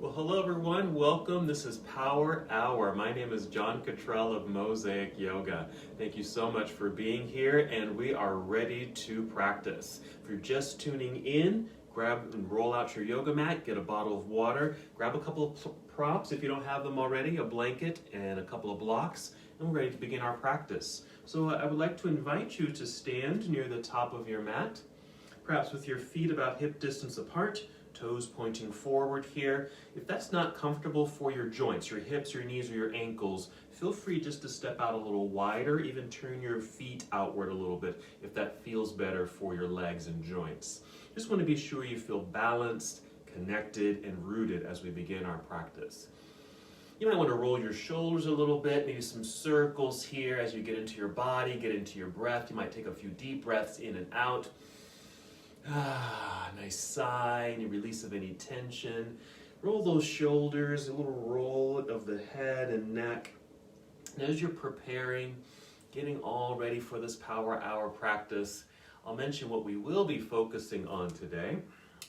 Well, hello everyone, welcome. This is Power Hour. My name is John Cottrell of MBODY Yoga. Thank you so much for being here, and we are ready to practice. If you're just tuning in, grab and roll out your yoga mat, get a bottle of water, grab a couple of props if you don't have them already, a blanket and a couple of blocks, and we're ready to begin our practice. So I would like to invite you to stand near the top of your mat, perhaps with your feet about hip distance apart, toes pointing forward here. If that's not comfortable for your joints, your hips, your knees, or your ankles, feel free just to step out a little wider, even turn your feet outward a little bit if that feels better for your legs and joints. Just want to be sure you feel balanced, connected, and rooted as we begin our practice. You might want to roll your shoulders a little bit, maybe some circles here as you get into your body, get into your breath. You might take a few deep breaths in and out. Nice sigh, any release of any tension. Roll those shoulders, a little roll of the head and neck. And as you're preparing, getting all ready for this Power Hour practice, I'll mention what we will be focusing on today,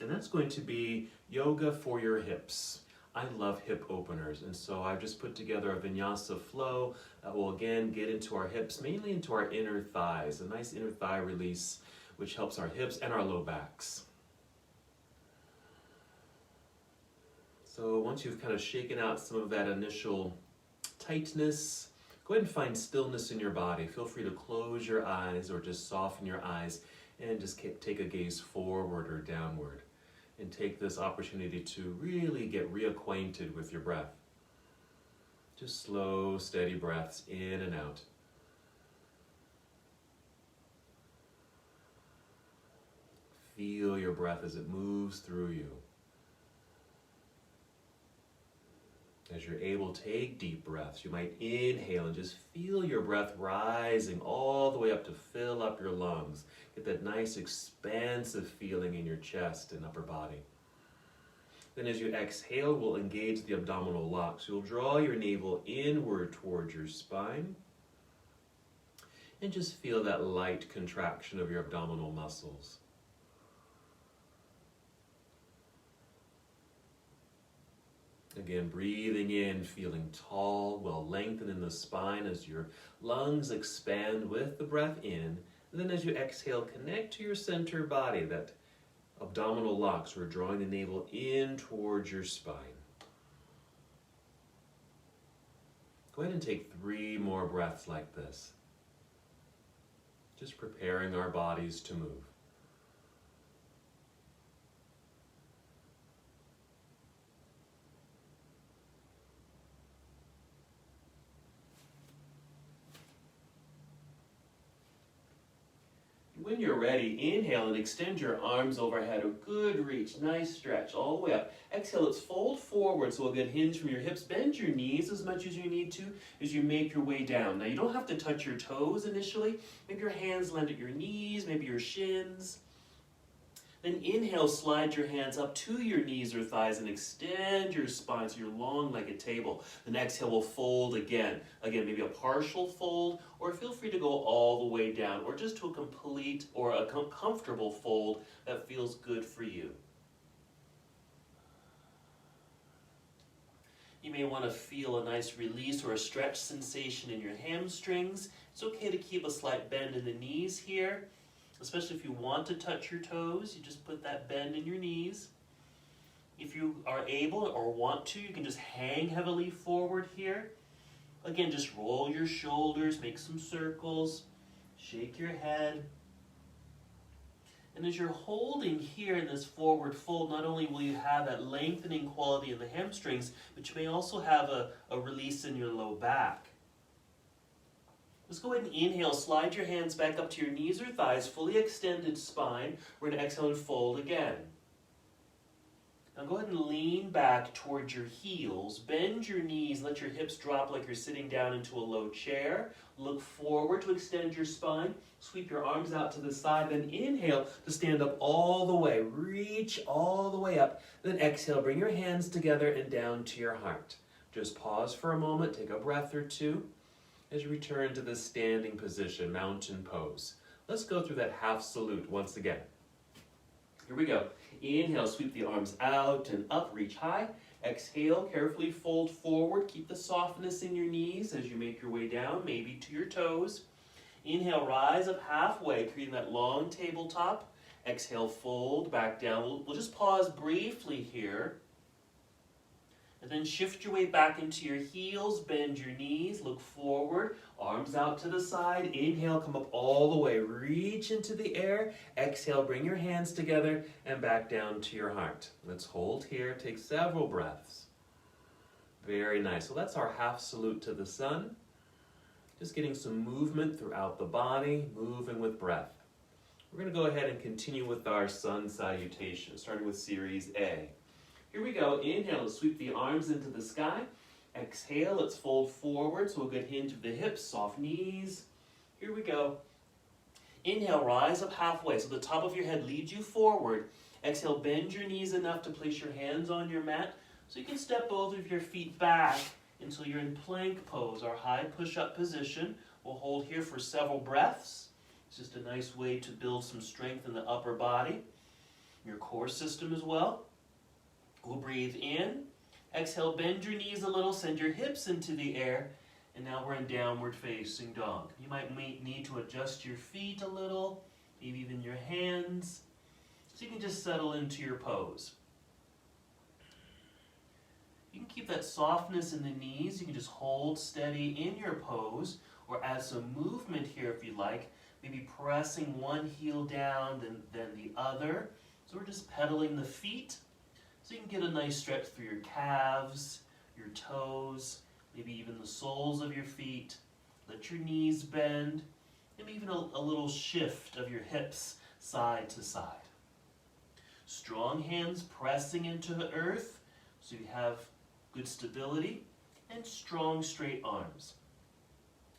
and that's going to be yoga for your hips. I love hip openers, and so I've just put together a Vinyasa flow that will again get into our hips, mainly into our inner thighs, a nice inner thigh release, which helps our hips and our low backs. So once you've kind of shaken out some of that initial tightness, go ahead and find stillness in your body. Feel free to close your eyes or just soften your eyes and just take a gaze forward or downward. And take this opportunity to really get reacquainted with your breath. Just slow, steady breaths in and out. Feel your breath as it moves through you. As you're able, take deep breaths. You might inhale and just feel your breath rising all the way up to fill up your lungs. Get that nice expansive feeling in your chest and upper body. Then as you exhale, we'll engage the abdominal locks. You'll draw your navel inward towards your spine. And just feel that light contraction of your abdominal muscles. Again, breathing in, feeling tall, well lengthened in the spine as your lungs expand with the breath in. And then as you exhale, connect to your center body, that abdominal locks. We're drawing the navel in towards your spine. Go ahead and take 3 more breaths like this. Just preparing our bodies to move. When you're ready, inhale and extend your arms overhead. A good reach, nice stretch all the way up. Exhale, let's fold forward so we'll get hinge from your hips. Bend your knees as much as you need to as you make your way down. Now you don't have to touch your toes initially. Maybe your hands land at your knees, maybe your shins. Then inhale, slide your hands up to your knees or thighs and extend your spine so you're long like a table. Then exhale, we'll fold again. Again, maybe a partial fold, or feel free to go all the way down, or just to a complete or a comfortable fold that feels good for you. You may want to feel a nice release or a stretch sensation in your hamstrings. It's okay to keep a slight bend in the knees here. Especially if you want to touch your toes, you just put that bend in your knees. If you are able or want to, you can just hang heavily forward here. Again, just roll your shoulders, make some circles, shake your head. And as you're holding here in this forward fold, not only will you have that lengthening quality in the hamstrings, but you may also have a release in your low back. Let's go ahead and inhale, slide your hands back up to your knees or thighs, fully extended spine. We're going to exhale and fold again. Now go ahead and lean back towards your heels, bend your knees, let your hips drop like you're sitting down into a low chair. Look forward to extend your spine, sweep your arms out to the side, then inhale to stand up all the way. Reach all the way up, then exhale, bring your hands together and down to your heart. Just pause for a moment, take a breath or two. As you return to this standing position, mountain pose. Let's go through that half salute once again. Here we go. Inhale, sweep the arms out and up, reach high. Exhale, carefully fold forward. Keep the softness in your knees as you make your way down, maybe to your toes. Inhale, rise up halfway, creating that long tabletop. Exhale, fold back down. We'll just pause briefly here. And then shift your way back into your heels, bend your knees, look forward, arms out to the side. Inhale, come up all the way, reach into the air. Exhale, bring your hands together and back down to your heart. Let's hold here, take several breaths. Very nice. So that's our half salute to the sun. Just getting some movement throughout the body, moving with breath. We're going to go ahead and continue with our sun salutation, starting with series A. Here we go. Inhale, let's sweep the arms into the sky. Exhale, let's fold forward, so a good hinge of the hips, soft knees. Here we go. Inhale, rise up halfway, so the top of your head leads you forward. Exhale, bend your knees enough to place your hands on your mat, so you can step both of your feet back until you're in plank pose, our high push-up position. We'll hold here for several breaths. It's just a nice way to build some strength in the upper body, your core system as well. We'll breathe in. Exhale, bend your knees a little, send your hips into the air, and now we're in downward facing dog. You might need to adjust your feet a little, maybe even your hands, so you can just settle into your pose. You can keep that softness in the knees. You can just hold steady in your pose, or add some movement here if you like, maybe pressing one heel down, then the other. So we're just pedaling the feet, so you can get a nice stretch through your calves, your toes, maybe even the soles of your feet. Let your knees bend, maybe even a little shift of your hips side to side. Strong hands pressing into the earth, so you have good stability, and strong straight arms.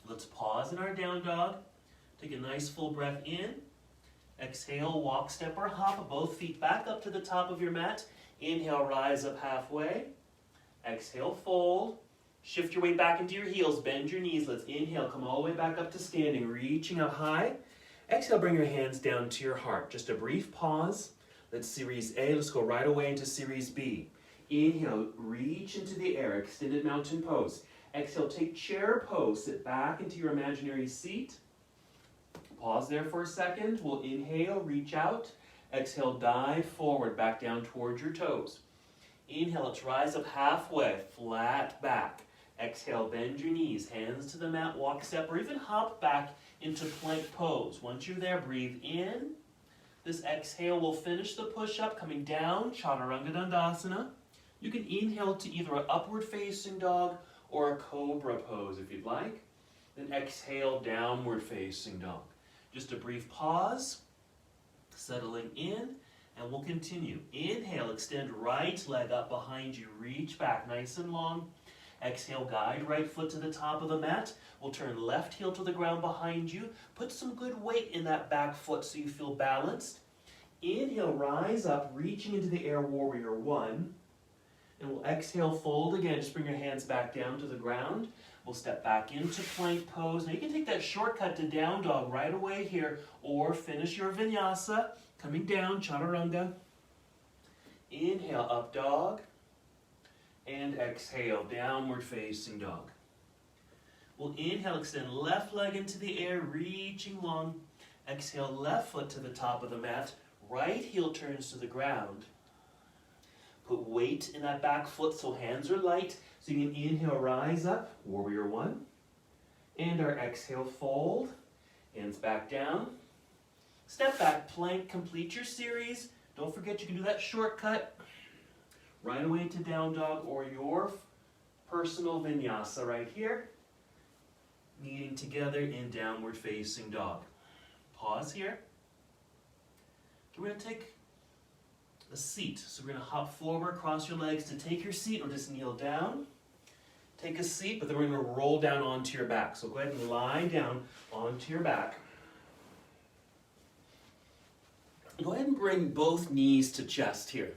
Let's pause in our down dog. Take a nice full breath in. Exhale, walk, step, or hop both feet back up to the top of your mat. Inhale, rise up halfway. Exhale, fold. Shift your way back into your heels. Bend your knees. Let's inhale, come all the way back up to standing, reaching up high. Exhale, bring your hands down to your heart. Just a brief pause. That's series A. Let's go right away into series B. Inhale, reach into the air, extended mountain pose. Exhale, take chair pose. Sit back into your imaginary seat. Pause there for a second. We'll inhale, reach out. Exhale, dive forward, back down towards your toes. Inhale, let's rise up halfway, flat back. Exhale, bend your knees, hands to the mat, walk, step, or even hop back into plank pose. Once you're there, breathe in. This exhale will finish the push-up, coming down, Chaturanga Dandasana. You can inhale to either an upward facing dog or a cobra pose if you'd like. Then exhale, downward facing dog. Just a brief pause. Settling in, and we'll continue. Inhale, extend right leg up behind you, reach back nice and long. Exhale, guide right foot to the top of the mat. We'll turn left heel to the ground behind you. Put some good weight in that back foot so you feel balanced. Inhale, rise up, reaching into the air, warrior one. And we'll exhale, fold again. Just bring your hands back down to the ground. We'll step back into plank pose. Now you can take that shortcut to down dog right away here, or finish your vinyasa, coming down, chaturanga. Inhale, up dog, and exhale, downward facing dog. We'll inhale, extend left leg into the air, reaching long. Exhale, left foot to the top of the mat, right heel turns to the ground. Put weight in that back foot so hands are light. So you can inhale, rise up, warrior one. And our exhale, fold. Hands back down. Step back, plank, complete your series. Don't forget you can do that shortcut right away to down dog or your personal vinyasa right here. Meeting together in downward facing dog. Pause here. We're going to take a seat. So we're going to hop forward, cross your legs to take your seat, or just kneel down. Take a seat, but then we're going to roll down onto your back. So go ahead and lie down onto your back. Go ahead and bring both knees to chest here.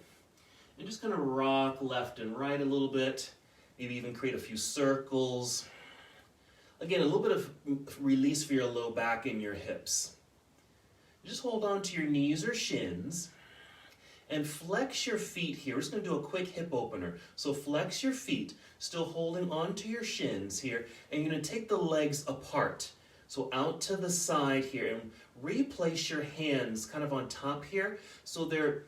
And just going to rock left and right a little bit. Maybe even create a few circles. Again, a little bit of release for your low back and your hips. Just hold on to your knees or shins. And flex your feet here. We're just going to do a quick hip opener. So flex your feet, still holding onto your shins here, and you're going to take the legs apart. So out to the side here, and replace your hands kind of on top here, so they're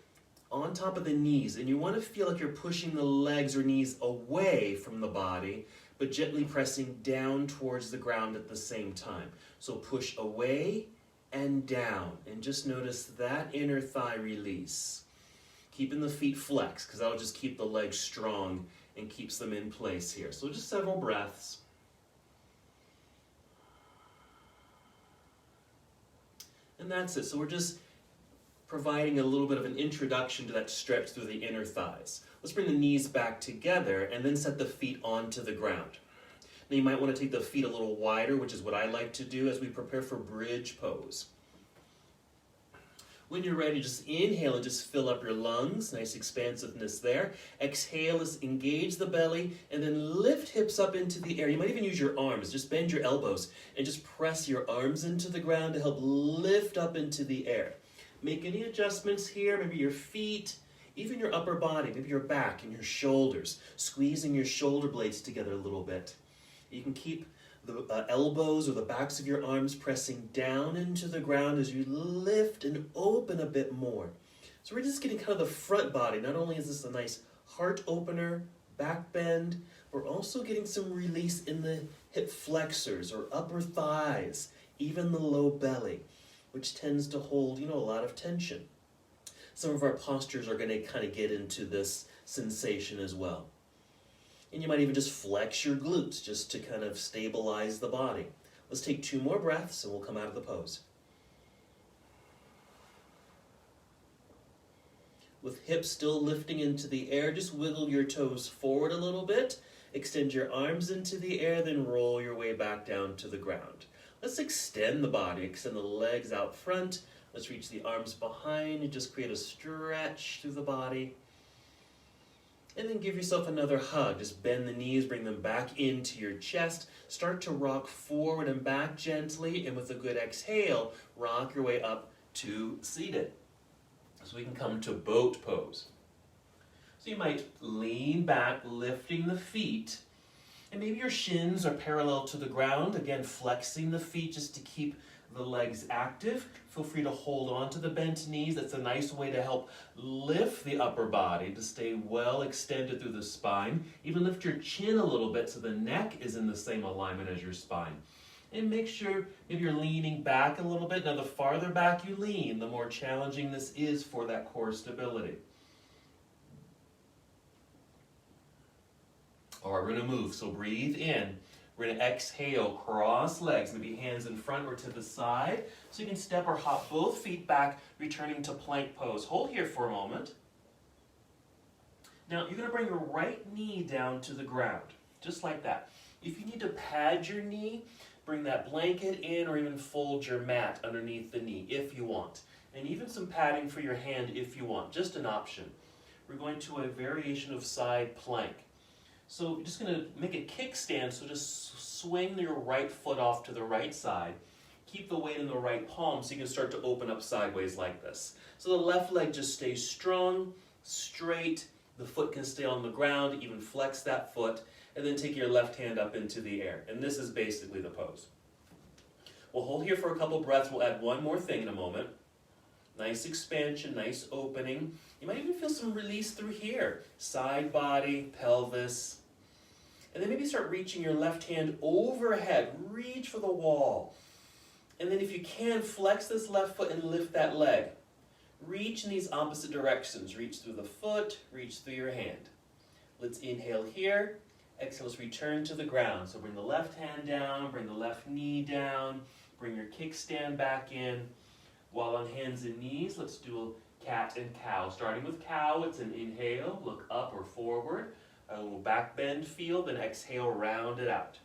on top of the knees. And you want to feel like you're pushing the legs or knees away from the body, but gently pressing down towards the ground at the same time. So push away and down, and just notice that inner thigh release. Keeping the feet flexed, because that'll just keep the legs strong and keeps them in place here. So just several breaths. And that's it. So we're just providing a little bit of an introduction to that stretch through the inner thighs. Let's bring the knees back together and then set the feet onto the ground. Now you might want to take the feet a little wider, which is what I like to do as we prepare for bridge pose. When you're ready, just inhale and just fill up your lungs. Nice expansiveness there. Exhale, let's engage the belly and then lift hips up into the air. You might even use your arms. Just bend your elbows and just press your arms into the ground to help lift up into the air. Make any adjustments here, maybe your feet, even your upper body, maybe your back and your shoulders. Squeezing your shoulder blades together a little bit. You can keep the elbows or the backs of your arms pressing down into the ground as you lift and open a bit more. So we're just getting kind of the front body. Not only is this a nice heart opener, back bend, we're also getting some release in the hip flexors or upper thighs, even the low belly, which tends to hold, a lot of tension. Some of our postures are going to kind of get into this sensation as well. And you might even just flex your glutes just to kind of stabilize the body. Let's take 2 more breaths and we'll come out of the pose. With hips still lifting into the air, just wiggle your toes forward a little bit. Extend your arms into the air, then roll your way back down to the ground. Let's extend the body, extend the legs out front. Let's reach the arms behind and just create a stretch through the body. And then give yourself another hug. Just bend the knees, bring them back into your chest. Start to rock forward and back gently, and with a good exhale, rock your way up to seated. So we can come to boat pose. So you might lean back, lifting the feet, and maybe your shins are parallel to the ground. Again, flexing the feet just to keep the legs active. Feel free to hold on to the bent knees. That's a nice way to help lift the upper body to stay well extended through the spine. Even lift your chin a little bit so the neck is in the same alignment as your spine. And make sure maybe you're leaning back a little bit. Now the farther back you lean, the more challenging this is for that core stability. All right, we're going to move. So breathe in. We're going to exhale, cross legs, maybe hands in front or to the side. So you can step or hop both feet back, returning to plank pose. Hold here for a moment. Now you're going to bring your right knee down to the ground, just like that. If you need to pad your knee, bring that blanket in or even fold your mat underneath the knee if you want. And even some padding for your hand if you want, just an option. We're going to a variation of side plank. So you're just going to make a kickstand, so just swing your right foot off to the right side. Keep the weight in the right palm so you can start to open up sideways like this. So the left leg just stays strong, straight. The foot can stay on the ground, even flex that foot, and then take your left hand up into the air. And this is basically the pose. We'll hold here for a couple breaths. We'll add one more thing in a moment. Nice expansion, nice opening. You might even feel some release through here. Side body, pelvis. And then maybe start reaching your left hand overhead. Reach for the wall. And then if you can, flex this left foot and lift that leg. Reach in these opposite directions. Reach through the foot, reach through your hand. Let's inhale here. Exhale, let's return to the ground. So bring the left hand down, bring the left knee down, bring your kickstand back in. While on hands and knees, let's do a cat and cow. Starting with cow, it's an inhale, look up or forward. A little back bend feel, then exhale, round it out.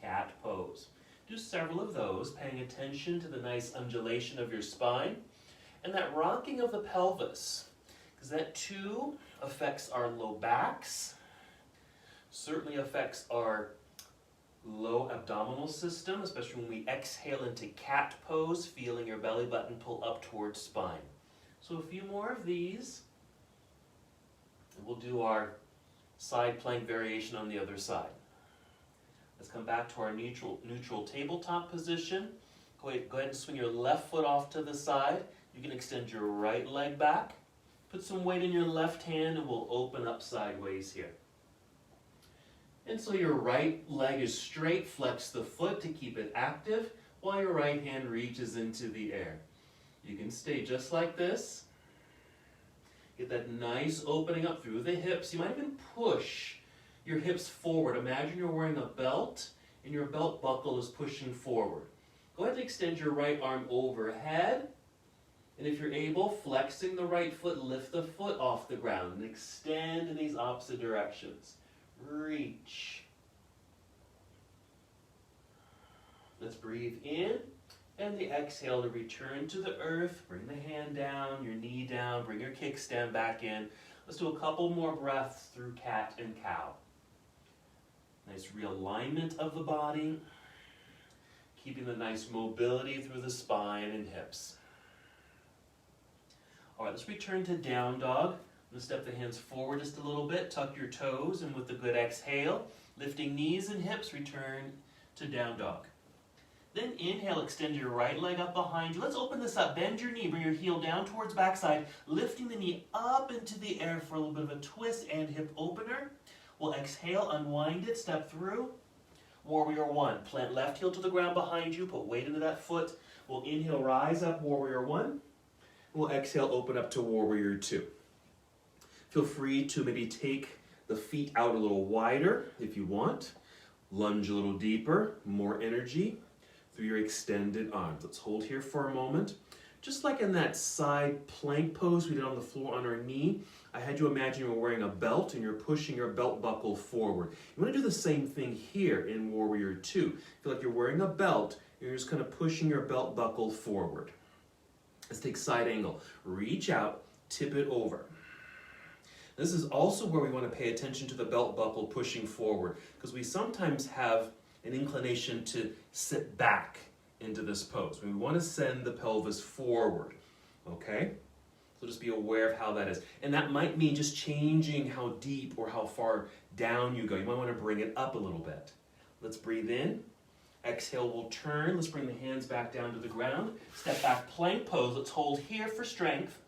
Cat pose. Do several of those, paying attention to the nice undulation of your spine and that rocking of the pelvis, because that too affects our low backs, certainly affects our low abdominal system, especially when we exhale into cat pose, feeling your belly button pull up towards spine. So a few more of these, and we'll do our side plank variation on the other side. Let's come back to our neutral tabletop position. Go ahead and swing your left foot off to the side. You can extend your right leg back. Put some weight in your left hand and we'll open up sideways here. And so your right leg is straight, flex the foot to keep it active while your right hand reaches into the air. You can stay just like this. Get that nice opening up through the hips. You might even push your hips forward. Imagine you're wearing a belt and your belt buckle is pushing forward. Go ahead and extend your right arm overhead. And if you're able, flexing the right foot, lift the foot off the ground and extend in these opposite directions. Reach. Let's breathe in and the exhale to return to the earth. Bring the hand down, your knee down, bring your kickstand back in. Let's do a couple more breaths through cat and cow. Nice realignment of the body, keeping the nice mobility through the spine and hips. All right, let's return to down dog. I'm going to step the hands forward just a little bit, tuck your toes, and with a good exhale, lifting knees and hips, return to down dog. Then inhale, extend your right leg up behind you. Let's open this up. Bend your knee, bring your heel down towards backside, lifting the knee up into the air for a little bit of a twist and hip opener. We'll exhale, unwind it, step through. Warrior one. Plant left heel to the ground behind you, put weight into that foot. We'll inhale, rise up, warrior one. We'll exhale, open up to warrior two. Feel free to maybe take the feet out a little wider if you want. Lunge a little deeper, more energy through your extended arms. Let's hold here for a moment. Just like in that side plank pose we did on the floor on our knee, I had you imagine you were wearing a belt and you're pushing your belt buckle forward. You want to do the same thing here in Warrior 2. Feel like you're wearing a belt, and you're just kind of pushing your belt buckle forward. Let's take side angle. Reach out, tip it over. This is also where we want to pay attention to the belt buckle pushing forward, because we sometimes have an inclination to sit back into this pose. We want to send the pelvis forward, okay? So just be aware of how that is. And that might mean just changing how deep or how far down you go. You might want to bring it up a little bit. Let's breathe in. Exhale, we'll turn. Let's bring the hands back down to the ground. Step back, plank pose. Let's hold here for strength.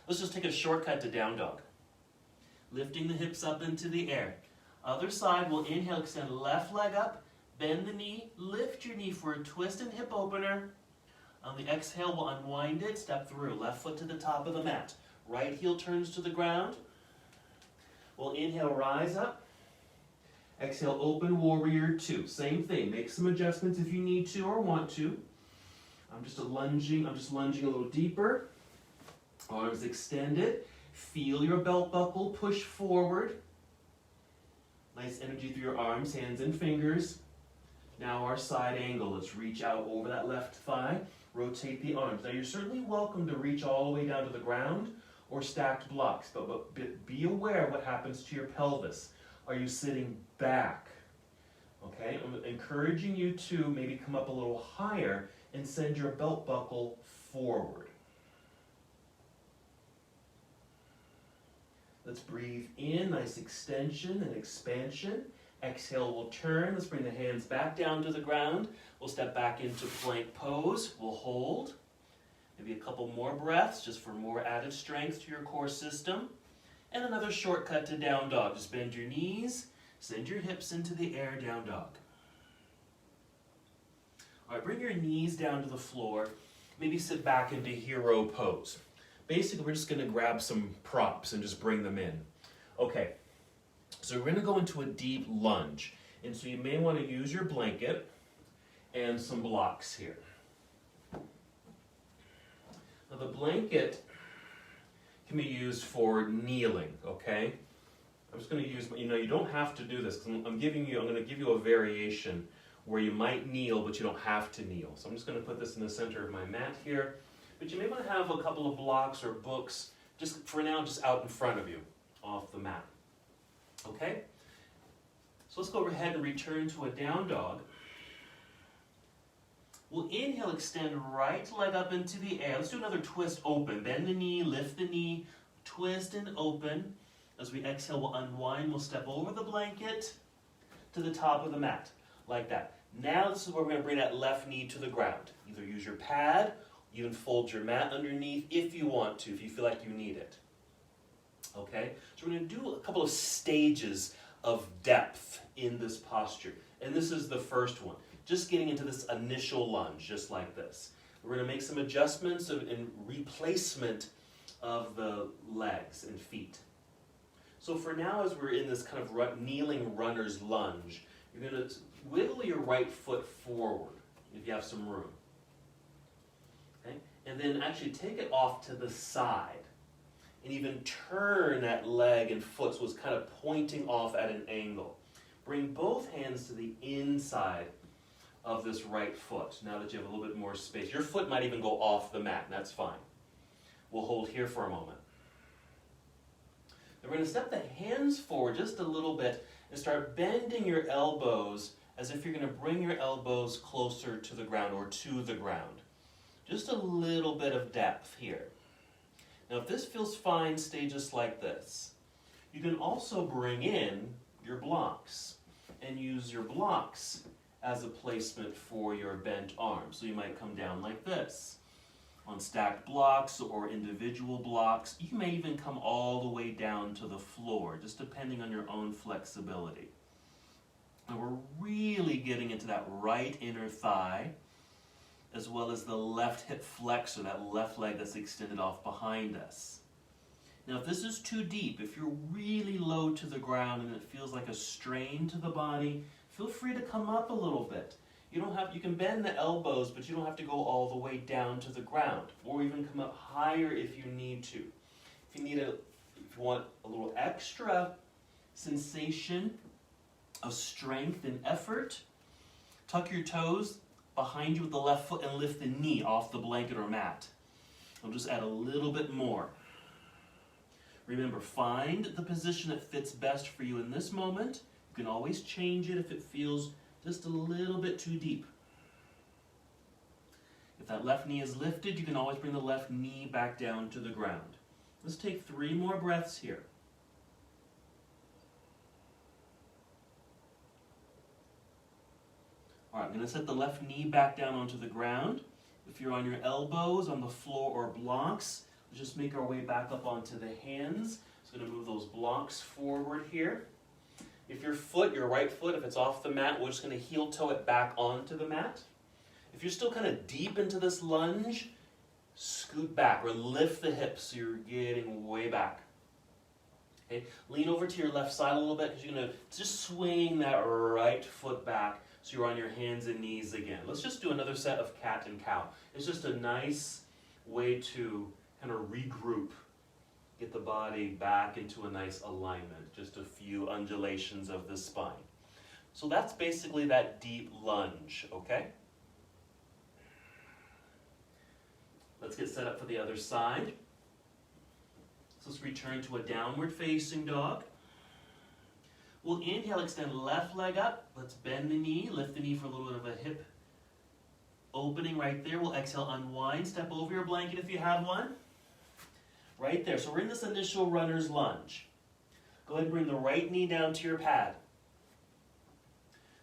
Let's just take a shortcut to down dog. Lifting the hips up into the air. Other side, we'll inhale, extend left leg up, bend the knee, lift your knee for a twist and hip opener. On the exhale, we'll unwind it, step through. Left foot to the top of the mat. Right heel turns to the ground. We'll inhale, rise up. Exhale, open warrior two. Same thing. Make some adjustments if you need to or want to. I'm just lunging a little deeper. Arms extended. Feel your belt buckle push forward. Nice energy through your arms, hands and fingers. Now our side angle. Let's reach out over that left thigh. Rotate the arms. Now you're certainly welcome to reach all the way down to the ground or stacked blocks, but be aware of what happens to your pelvis. Are you sitting back? Okay, I'm encouraging you to maybe come up a little higher and send your belt buckle forward. Let's breathe in, nice extension and expansion. Exhale, we'll turn. Let's bring the hands back down to the ground. We'll step back into plank pose. We'll hold. Maybe a couple more breaths just for more added strength to your core system. And another shortcut to down dog. Just bend your knees, send your hips into the air, down dog. All right, bring your knees down to the floor. Maybe sit back into hero pose. Basically, we're just going to grab some props and just bring them in. Okay, so we're going to go into a deep lunge. And so you may want to use your blanket and some blocks here. Now the blanket can be used for kneeling, okay? I'm just going to use, you don't have to do this, because I'm going to give you a variation where you might kneel, but you don't have to kneel. So I'm just going to put this in the center of my mat here. But you may want to have a couple of blocks or books, just for now, just out in front of you, off the mat. Okay? So let's go ahead and return to a down dog. We'll inhale, extend right leg up into the air. Let's do another twist open. Bend the knee, lift the knee, twist and open. As we exhale, we'll unwind. We'll step over the blanket to the top of the mat, like that. Now this is where we're going to bring that left knee to the ground. Either use your pad, even fold your mat underneath if you want to, if you feel like you need it. Okay? So we're going to do a couple of stages of depth in this posture. And this is the first one. Just getting into this initial lunge, just like this. We're going to make some adjustments in replacement of the legs and feet. So for now, as we're in this kind of kneeling runner's lunge, you're going to wiggle your right foot forward if you have some room. Okay? And then actually take it off to the side. And even turn that leg and foot so it's kind of pointing off at an angle. Bring both hands to the inside of this right foot, now that you have a little bit more space. Your foot might even go off the mat, and that's fine. We'll hold here for a moment. Then we're going to step the hands forward just a little bit and start bending your elbows as if you're going to bring your elbows closer to the ground or to the ground. Just a little bit of depth here. Now if this feels fine, stay just like this. You can also bring in your blocks and use your blocks as a placement for your bent arms. So you might come down like this. On stacked blocks or individual blocks, you may even come all the way down to the floor, just depending on your own flexibility. And we're really getting into that right inner thigh, as well as the left hip flexor, that left leg that's extended off behind us. Now if this is too deep, if you're really low to the ground and it feels like a strain to the body, feel free to come up a little bit. You can bend the elbows, but you don't have to go all the way down to the ground, or even come up higher if you need to. If you want a little extra sensation of strength and effort, tuck your toes behind you with the left foot and lift the knee off the blanket or mat. I'll just add a little bit more. Remember, find the position that fits best for you in this moment. You can always change it if it feels just a little bit too deep. If that left knee is lifted, you can always bring the left knee back down to the ground. Let's take 3 more breaths here. All right, I'm going to set the left knee back down onto the ground. If you're on your elbows, on the floor, or blocks, let's just make our way back up onto the hands. So I'm going to move those blocks forward here. If your right foot, if it's off the mat, we're just going to heel toe it back onto the mat. If you're still kind of deep into this lunge, scoot back or lift the hips so you're getting way back. Okay, lean over to your left side a little bit because you're going to just swing that right foot back so you're on your hands and knees again. Let's just do another set of cat and cow. It's just a nice way to kind of regroup. Get the body back into a nice alignment, just a few undulations of the spine. So that's basically that deep lunge, okay? Let's get set up for the other side. So let's return to a downward facing dog. We'll inhale, extend left leg up. Let's bend the knee, lift the knee for a little bit of a hip opening right there. We'll exhale, unwind, step over your blanket if you have one. Right there. So we're in this initial runner's lunge. Go ahead and bring the right knee down to your pad.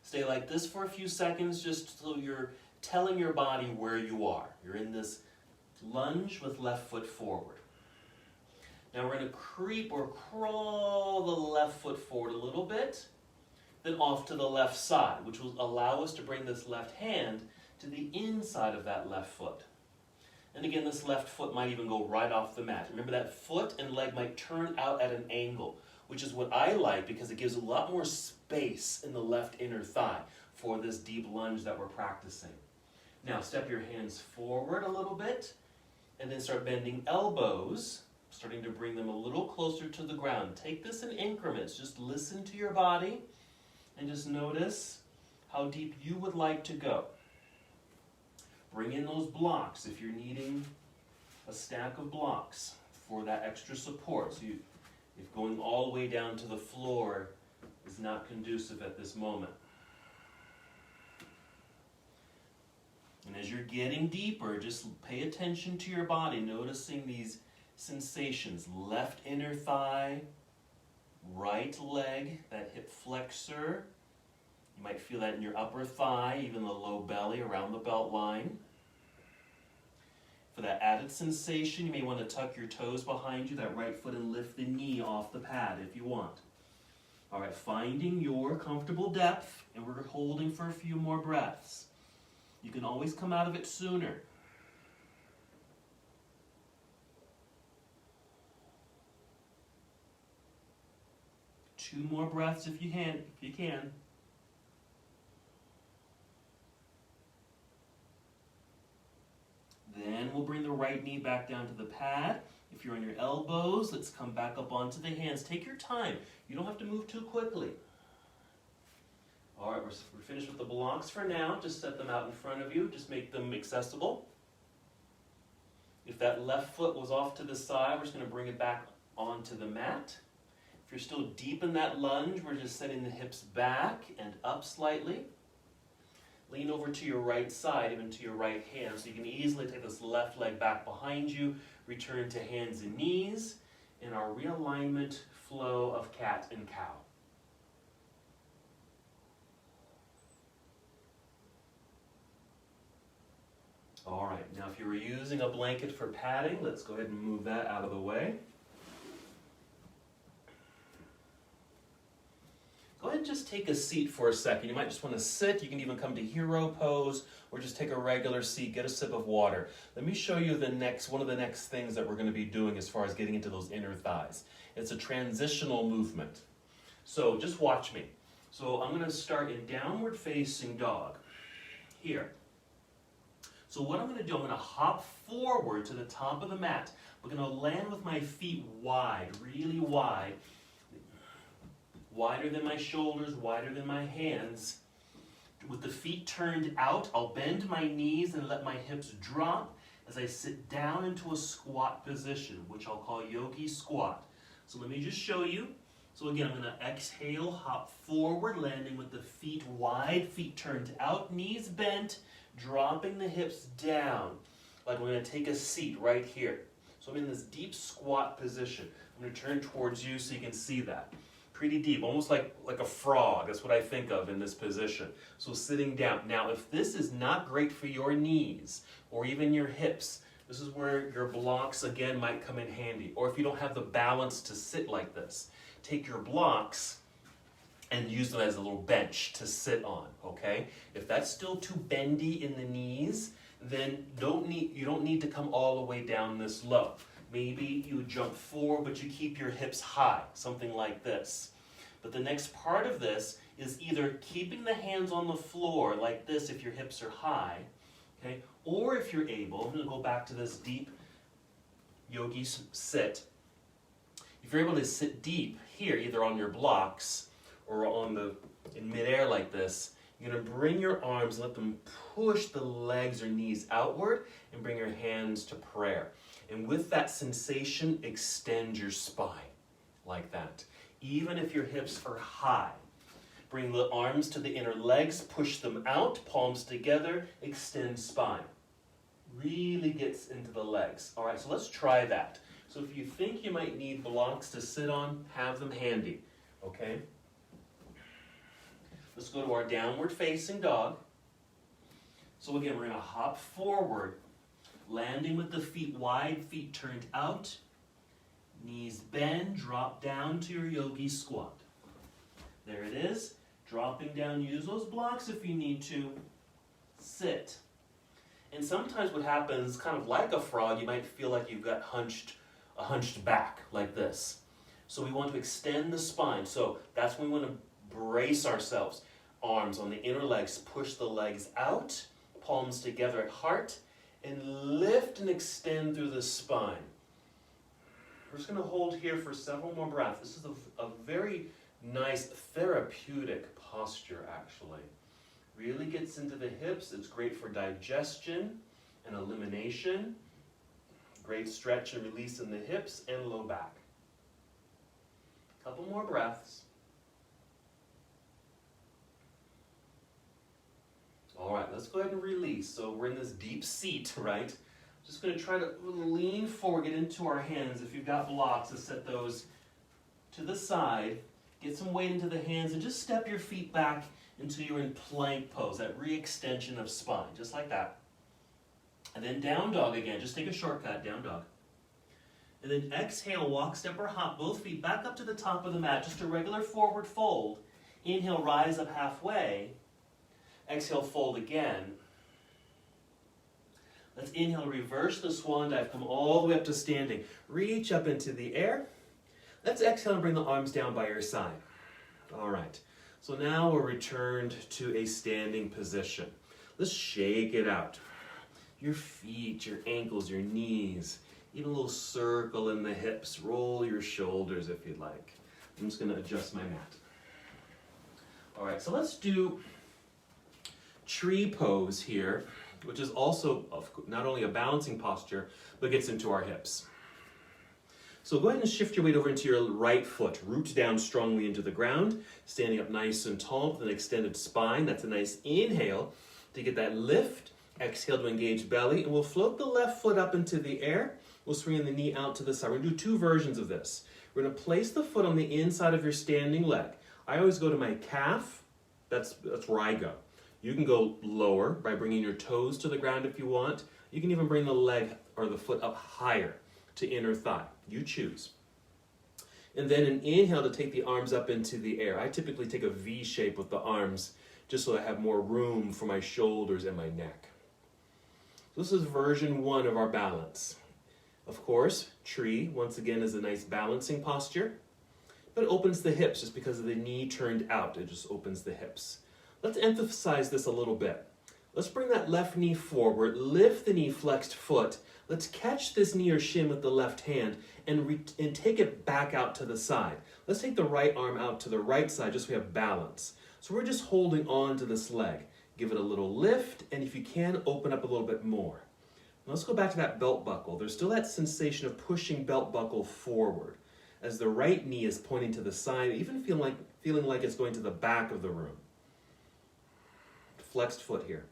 Stay like this for a few seconds just so you're telling your body where you are. You're in this lunge with left foot forward. Now we're going to creep or crawl the left foot forward a little bit, then off to the left side, which will allow us to bring this left hand to the inside of that left foot. And again, this left foot might even go right off the mat. Remember, that foot and leg might turn out at an angle, which is what I like because it gives a lot more space in the left inner thigh for this deep lunge that we're practicing. Now, step your hands forward a little bit, and then start bending elbows, starting to bring them a little closer to the ground. Take this in increments. Just listen to your body, and just notice how deep you would like to go. Bring in those blocks if you're needing a stack of blocks for that extra support. So if going all the way down to the floor is not conducive at this moment. And as you're getting deeper, just pay attention to your body, noticing these sensations. Left inner thigh, right leg, that hip flexor. You might feel that in your upper thigh, even the low belly around the belt line. For that added sensation, you may want to tuck your toes behind you, that right foot, and lift the knee off the pad if you want. All right, finding your comfortable depth, and we're holding for a few more breaths. You can always come out of it sooner. Two more breaths if you can. Then we'll bring the right knee back down to the pad. If you're on your elbows, let's come back up onto the hands. Take your time. You don't have to move too quickly. All right, we're finished with the blocks for now. Just set them out in front of you. Just make them accessible. If that left foot was off to the side, we're just going to bring it back onto the mat. If you're still deep in that lunge, we're just setting the hips back and up slightly. Lean over to your right side, even to your right hand, so you can easily take this left leg back behind you, return to hands and knees, in our realignment flow of cat and cow. All right, now if you were using a blanket for padding, let's go ahead and move that out of the way. Go ahead and just take a seat for a second. You might just want to sit. You can even come to hero pose or just take a regular seat, get a sip of water. Let me show you one of the next things that we're going to be doing as far as getting into those inner thighs. It's a transitional movement. So just watch me. So I'm going to start in downward facing dog here. So what I'm going to do, I'm going to hop forward to the top of the mat. We're going to land with my feet wide, really wide. Wider than my shoulders, wider than my hands. With the feet turned out, I'll bend my knees and let my hips drop as I sit down into a squat position, which I'll call yogi squat. So let me just show you. So again, I'm going to exhale, hop forward, landing with the feet wide, feet turned out, knees bent, dropping the hips down, like we're going to take a seat right here. So I'm in this deep squat position. I'm going to turn towards you so you can see that. Pretty deep, almost like a frog. That's what I think of in this position. So sitting down. Now, if this is not great for your knees or even your hips, this is where your blocks, again, might come in handy. Or if you don't have the balance to sit like this, take your blocks and use them as a little bench to sit on, okay? If that's still too bendy in the knees, then you don't need to come all the way down this low. Maybe you jump forward, but you keep your hips high, something like this. But the next part of this is either keeping the hands on the floor like this if your hips are high, okay? Or if you're able, I'm going to go back to this deep yogi sit. If you're able to sit deep here, either on your blocks or in midair like this, you're going to bring your arms, let them push the legs or knees outward, and bring your hands to prayer. And with that sensation, extend your spine like that. Even if your hips are high, bring the arms to the inner legs, push them out, palms together, extend spine. Really gets into the legs. All right, so let's try that. So if you think you might need blocks to sit on, have them handy, okay? Let's go to our downward facing dog. So again, we're going to hop forward, landing with the feet wide, feet turned out, knees bend, drop down to your yogi squat. There it is. Dropping down, use those blocks if you need to. Sit. And sometimes what happens, kind of like a frog, you might feel like you've got a hunched back like this. So we want to extend the spine. So that's when we want to brace ourselves. Arms on the inner legs, push the legs out, palms together at heart, and lift and extend through the spine. We're just going to hold here for several more breaths. This is a very nice therapeutic posture, actually. Really gets into the hips. It's great for digestion and elimination. Great stretch and release in the hips and low back. Couple more breaths. All right, let's go ahead and release. So we're in this deep seat, right? Just going to try to lean forward, get into our hands. If you've got blocks, let's set those to the side. Get some weight into the hands and just step your feet back until you're in plank pose, that re-extension of spine, just like that. And then down dog again. Just take a shortcut, down dog. And then exhale, walk, step, or hop, both feet back up to the top of the mat, just a regular forward fold. Inhale, rise up halfway. Exhale, fold again. Let's inhale, reverse the swan dive, come all the way up to standing. Reach up into the air. Let's exhale and bring the arms down by your side. All right, so now we're returned to a standing position. Let's shake it out. Your feet, your ankles, your knees, even a little circle in the hips. Roll your shoulders if you'd like. I'm just going to adjust my mat. All right, so let's do tree pose here, which is also not only a balancing posture, but gets into our hips. So go ahead and shift your weight over into your right foot. Root down strongly into the ground, standing up nice and tall with an extended spine. That's a nice inhale to get that lift. Exhale to engage belly, and we'll float the left foot up into the air. We'll swing the knee out to the side. We're going to do two versions of this. We're going to place the foot on the inside of your standing leg. I always go to my calf. That's where I go. You can go lower by bringing your toes to the ground if you want. You can even bring the leg or the foot up higher to inner thigh. You choose. And then an inhale to take the arms up into the air. I typically take a V shape with the arms just so I have more room for my shoulders and my neck. So this is version 1 of our balance. Of course, tree, once again, is a nice balancing posture, but it opens the hips just because of the knee turned out. It just opens the hips. Let's emphasize this a little bit. Let's bring that left knee forward, lift the knee, flexed foot. Let's catch this knee or shin with the left hand and take it back out to the side. Let's take the right arm out to the right side just so we have balance. So we're just holding on to this leg. Give it a little lift, and if you can, open up a little bit more. Now let's go back to that belt buckle. There's still that sensation of pushing belt buckle forward as the right knee is pointing to the side, even feeling like it's going to the back of the room. Flexed foot here.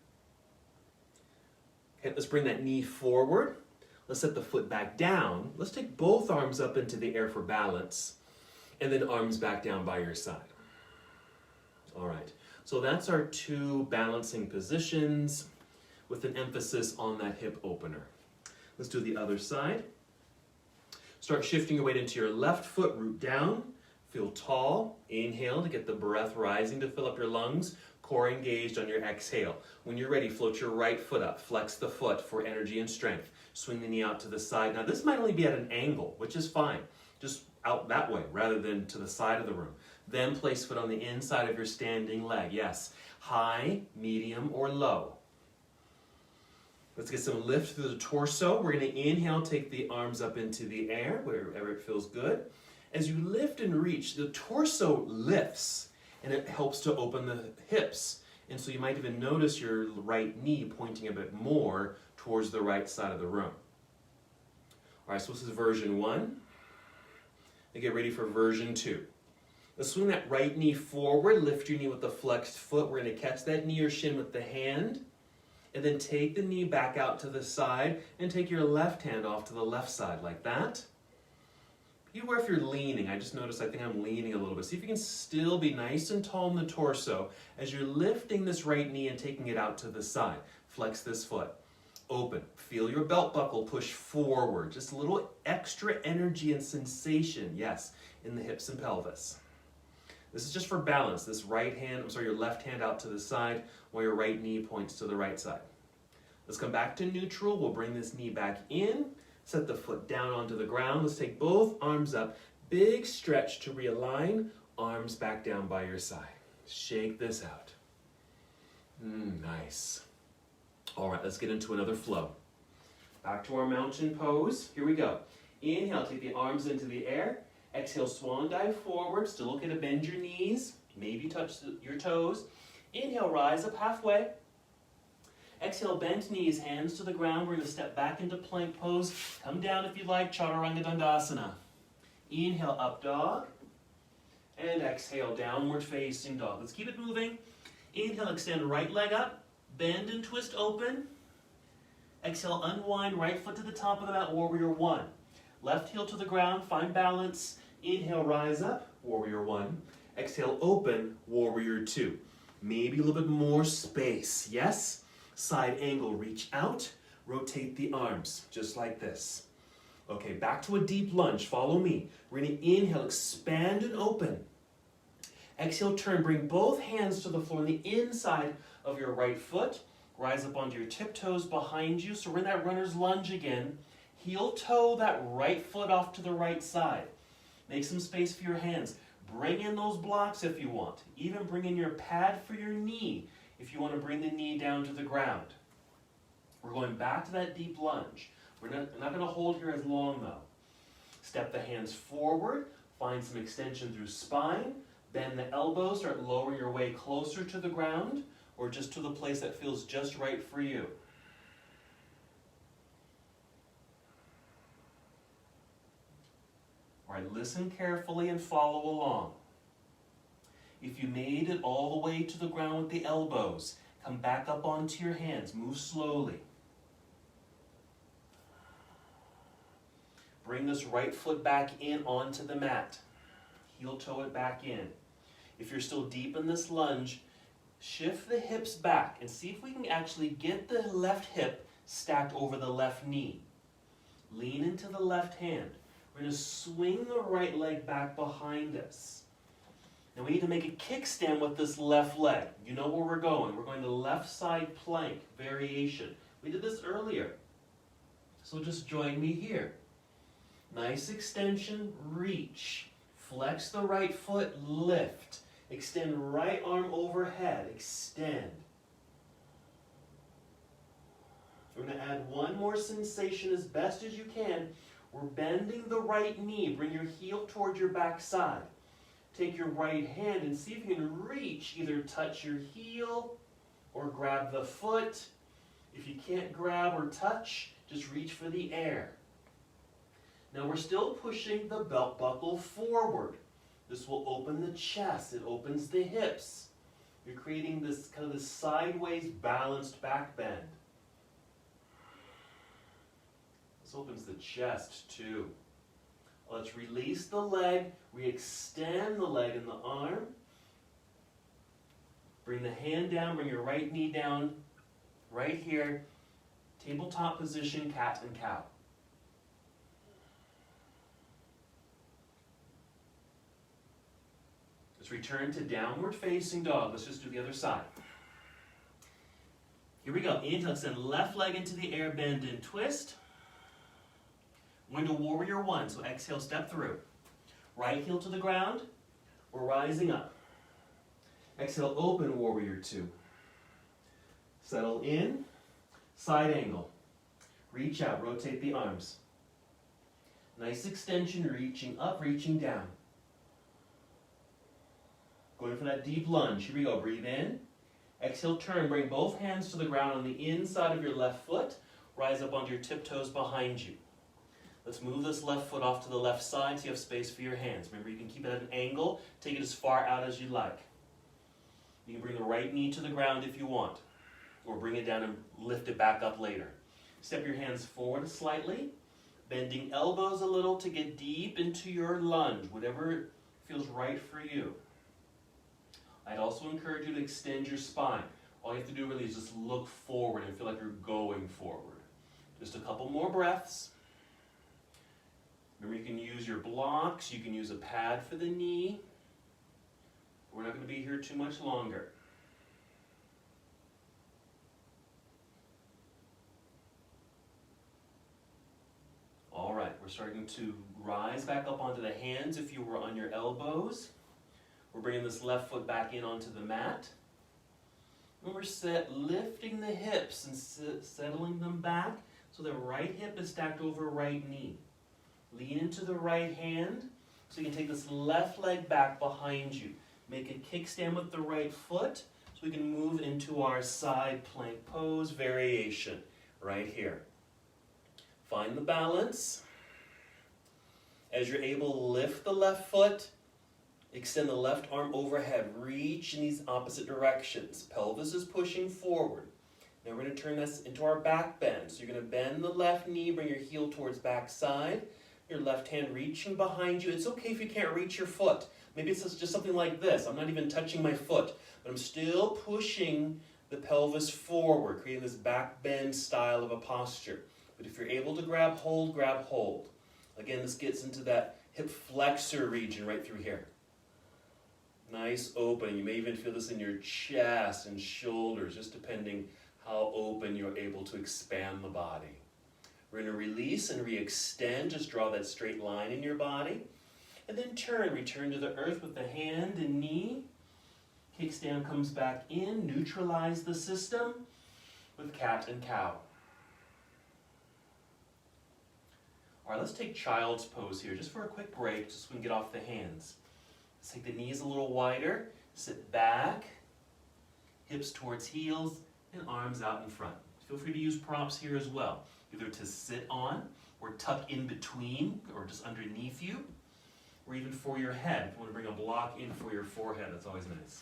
Okay, let's bring that knee forward. Let's set the foot back down. Let's take both arms up into the air for balance, and then arms back down by your side. All right, so that's our 2 balancing positions with an emphasis on that hip opener. Let's do the other side. Start shifting your weight into your left foot, root down, feel tall. Inhale to get the breath rising to fill up your lungs. Core engaged on your exhale. When you're ready, float your right foot up. Flex the foot for energy and strength. Swing the knee out to the side. Now this might only be at an angle, which is fine. Just out that way rather than to the side of the room. Then place foot on the inside of your standing leg. Yes, high, medium, or low. Let's get some lift through the torso. We're going to inhale, take the arms up into the air, wherever it feels good. As you lift and reach, the torso lifts, and it helps to open the hips. And so you might even notice your right knee pointing a bit more towards the right side of the room. All right, so this is version 1. Now get ready for version 2. Let's swing that right knee forward, lift your knee with the flexed foot. We're going to catch that knee or shin with the hand, and then take the knee back out to the side, and take your left hand off to the left side like that. Beware if you're leaning. I just noticed I think I'm leaning a little bit. See if you can still be nice and tall in the torso as you're lifting this right knee and taking it out to the side. Flex this foot. Open. Feel your belt buckle push forward. Just a little extra energy and sensation, yes, in the hips and pelvis. This is just for balance. This your left hand out to the side while your right knee points to the right side. Let's come back to neutral. We'll bring this knee back in. Set the foot down onto the ground. Let's take both arms up. Big stretch to realign. Arms back down by your side. Shake this out. Nice. All right, let's get into another flow. Back to our mountain pose. Here we go. Inhale, take the arms into the air. Exhale, swan dive forward. Still okay to bend your knees. Maybe touch your toes. Inhale, rise up halfway. Exhale, bent knees, hands to the ground. We're going to step back into plank pose. Come down if you like, Chaturanga Dandasana. Inhale, up dog. And exhale, downward facing dog. Let's keep it moving. Inhale, extend right leg up. Bend and twist open. Exhale, unwind, right foot to the top of the mat, warrior one. Left heel to the ground, find balance. Inhale, rise up, warrior one. Exhale, open, warrior two. Maybe a little bit more space, yes? Side angle, reach out, rotate the arms, just like this. Okay, back to a deep lunge, follow me. We're gonna inhale, expand and open. Exhale, turn, bring both hands to the floor on the inside of your right foot. Rise up onto your tiptoes behind you. So we're in that runner's lunge again. Heel toe that right foot off to the right side. Make some space for your hands. Bring in those blocks if you want. Even bring in your pad for your knee if you want to bring the knee down to the ground. We're going back to that deep lunge. We're not going to hold here as long though. Step the hands forward. Find some extension through spine. Bend the elbows. Start lowering your way closer to the ground or just to the place that feels just right for you. All right, listen carefully and follow along. If you made it all the way to the ground with the elbows, come back up onto your hands. Move slowly. Bring this right foot back in onto the mat. Heel toe it back in. If you're still deep in this lunge, shift the hips back and see if we can actually get the left hip stacked over the left knee. Lean into the left hand. We're going to swing the right leg back behind us. Now we need to make a kickstand with this left leg. You know where we're going. We're going to left side plank variation. We did this earlier. So just join me here. Nice extension, reach. Flex the right foot, lift. Extend right arm overhead, extend. We're going to add one more sensation as best as you can. We're bending the right knee. Bring your heel towards your back side. Take your right hand and see if you can reach, either touch your heel or grab the foot. If you can't grab or touch, just reach for the air. Now we're still pushing the belt buckle forward. This will open the chest. It opens the hips. You're creating this kind of this sideways balanced back bend. This opens the chest too. Let's release the leg. We extend the leg and the arm. Bring the hand down. Bring your right knee down. Right here. Tabletop position, cat and cow. Let's return to downward facing dog. Let's just do the other side. Here we go. Inhale, extend left leg into the air, bend and twist. We're going to warrior one, so exhale, step through. Right heel to the ground. We're rising up. Exhale, open warrior two. Settle in, side angle. Reach out, rotate the arms. Nice extension, reaching up, reaching down. Going for that deep lunge. Here we go. Breathe in. Exhale, turn. Bring both hands to the ground on the inside of your left foot. Rise up onto your tiptoes behind you. Let's move this left foot off to the left side so you have space for your hands. Remember, you can keep it at an angle. Take it as far out as you like. You can bring the right knee to the ground if you want. Or bring it down and lift it back up later. Step your hands forward slightly. Bending elbows a little to get deep into your lunge. Whatever feels right for you. I'd also encourage you to extend your spine. All you have to do really is just look forward and feel like you're going forward. Just a couple more breaths. Remember, you can use your blocks. You can use a pad for the knee. We're not going to be here too much longer. All right, we're starting to rise back up onto the hands if you were on your elbows. We're bringing this left foot back in onto the mat. And we're lifting the hips and settling them back so the right hip is stacked over right knee. Lean into the right hand so you can take this left leg back behind you. Make a kickstand with the right foot so we can move into our side plank pose variation right here. Find the balance. As you're able, lift the left foot. Extend the left arm overhead. Reach in these opposite directions. Pelvis is pushing forward. Now we're going to turn this into our back bend. So you're going to bend the left knee, bring your heel towards back side, your left hand reaching behind you. It's okay if you can't reach your foot. Maybe it's just something like this. I'm not even touching my foot, but I'm still pushing the pelvis forward, creating this back bend style of a posture. But if you're able to grab hold, grab hold. Again, this gets into that hip flexor region right through here. Nice opening. You may even feel this in your chest and shoulders, just depending how open you're able to expand the body. We're going to release and re-extend. Just draw that straight line in your body. And then return to the earth with the hand and knee. Kickstand comes back in. Neutralize the system with cat and cow. All right, let's take child's pose here, just for a quick break, just so we can get off the hands. Let's take the knees a little wider, sit back, hips towards heels, and arms out in front. Feel free to use props here as well, either to sit on, or tuck in between, or just underneath you, or even for your head. If you want to bring a block in for your forehead, that's always nice.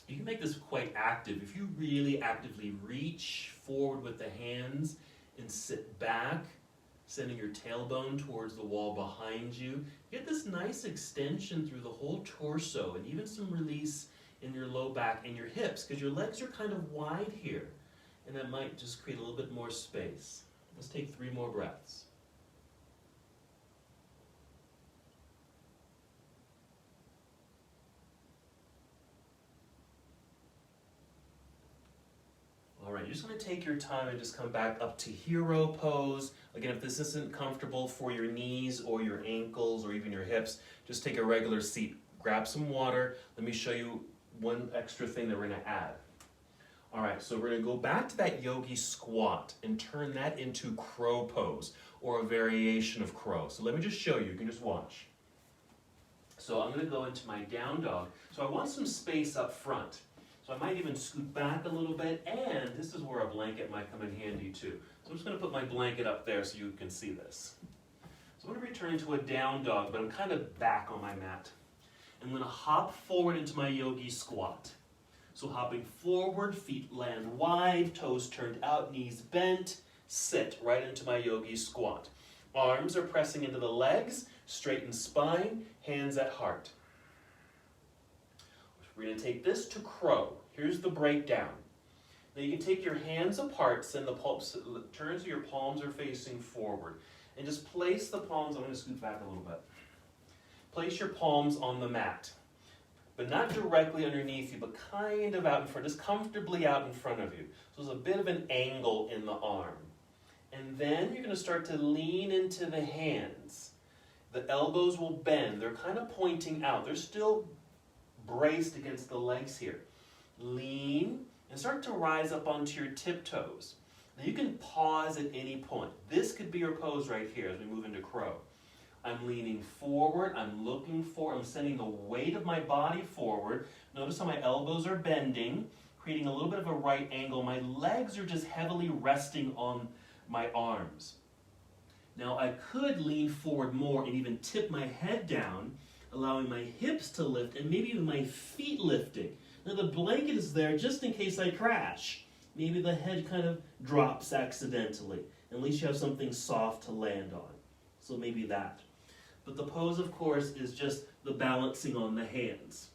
You can make this quite active. If you really actively reach forward with the hands and sit back, sending your tailbone towards the wall behind you, get this nice extension through the whole torso and even some release in your low back and your hips, because your legs are kind of wide here, and that might just create a little bit more space. Let's take 3 more breaths. All right, you're just going to take your time and just come back up to hero pose. Again, if this isn't comfortable for your knees or your ankles or even your hips, just take a regular seat. Grab some water. Let me show you one extra thing that we're going to add. All right, so we're going to go back to that yogi squat and turn that into crow pose, or a variation of crow. So let me just show you. You can just watch. So I'm going to go into my down dog. So I want some space up front. So I might even scoot back a little bit, and this is where a blanket might come in handy too. So I'm just going to put my blanket up there so you can see this. So I'm going to return to a down dog, but I'm kind of back on my mat. I'm going to hop forward into my yogi squat. So hopping forward, feet land wide, toes turned out, knees bent, sit right into my yogi squat. Arms are pressing into the legs, straighten spine, hands at heart. We're going to take this to crow. Here's the breakdown. Now you can take your hands apart, send the palms, turn so your palms are facing forward. And just place the palms, I'm going to scoot back a little bit. Place your palms on the mat. But not directly underneath you, but kind of out in front, just comfortably out in front of you. So there's a bit of an angle in the arm. And then you're going to start to lean into the hands. The elbows will bend. They're kind of pointing out. They're still braced against the legs here. Lean and start to rise up onto your tiptoes. Now you can pause at any point. This could be your pose right here as we move into crow. I'm leaning forward, I'm looking forward, I'm sending the weight of my body forward. Notice how my elbows are bending, creating a little bit of a right angle. My legs are just heavily resting on my arms. Now I could lean forward more and even tip my head down, allowing my hips to lift and maybe even my feet lifting. Now the blanket is there just in case I crash. Maybe the head kind of drops accidentally. At least you have something soft to land on. So maybe that. But the pose, of course, is just the balancing on the hands.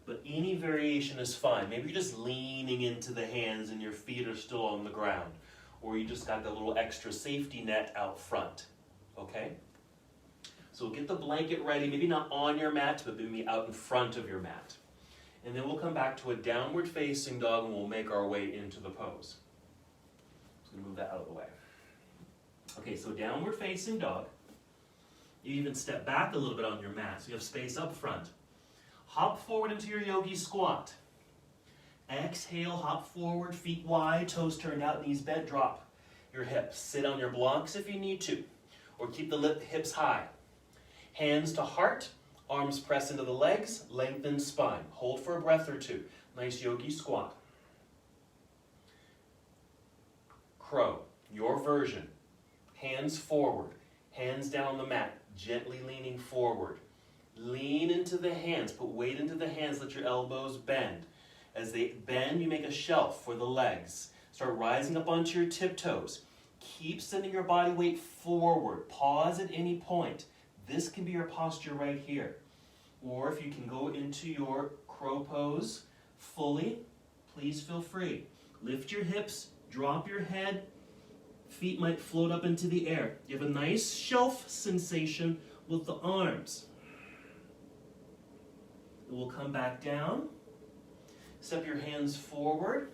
But any variation is fine. Maybe you're just leaning into the hands and your feet are still on the ground. Or you just got that little extra safety net out front. Okay? So get the blanket ready, maybe not on your mat, but maybe out in front of your mat. And then we'll come back to a downward facing dog and we'll make our way into the pose. Just going to move that out of the way. Okay, so downward facing dog. You even step back a little bit on your mat so you have space up front. Hop forward into your yogi squat. Exhale, hop forward, feet wide, toes turned out, knees bent, drop your hips. Sit on your blocks if you need to, or keep the hips high. Hands to heart, arms press into the legs, lengthen spine. Hold for a breath or two. Nice yogi squat. Crow, your version. Hands forward, hands down on the mat, gently leaning forward. Lean into the hands, put weight into the hands, let your elbows bend. As they bend, you make a shelf for the legs. Start rising up onto your tiptoes. Keep sending your body weight forward. Pause at any point. This can be your posture right here. Or if you can go into your crow pose fully, please feel free. Lift your hips, drop your head. Feet might float up into the air. You have a nice shelf sensation with the arms. It will come back down. Step your hands forward.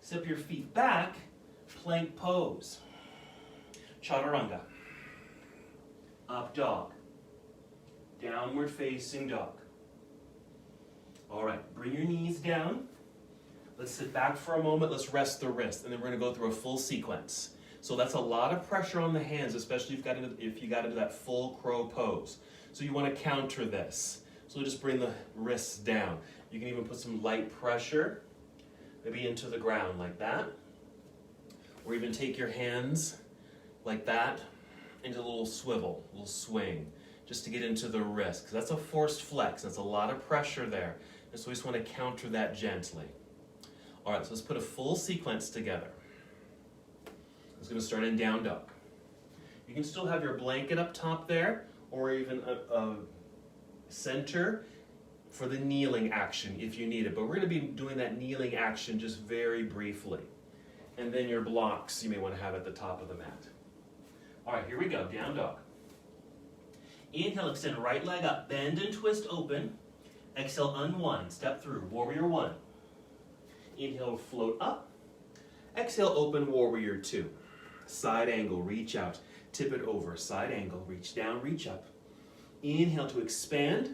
Step your feet back. Plank pose. Chaturanga. Up dog. Downward facing dog. All right, bring your knees down. Let's sit back for a moment. Let's rest the wrist, and then we're going to go through a full sequence. So that's a lot of pressure on the hands, especially if you got into that full crow pose. So you want to counter this. So just bring the wrists down. You can even put some light pressure, maybe into the ground like that. Or even take your hands like that into a little swivel, a little swing, just to get into the wrist. Because that's a forced flex. That's a lot of pressure there. And so we just want to counter that gently. All right, so let's put a full sequence together. It's going to start in down dog. You can still have your blanket up top there, or even a center for the kneeling action if you need it. But we're going to be doing that kneeling action just very briefly. And then your blocks you may want to have at the top of the mat. All right, here we go, down dog. Inhale, extend right leg up, bend and twist open. Exhale, unwind, step through, warrior one. Inhale, float up. Exhale, open, warrior two. Side angle, reach out, tip it over. Side angle, reach down, reach up. Inhale to expand.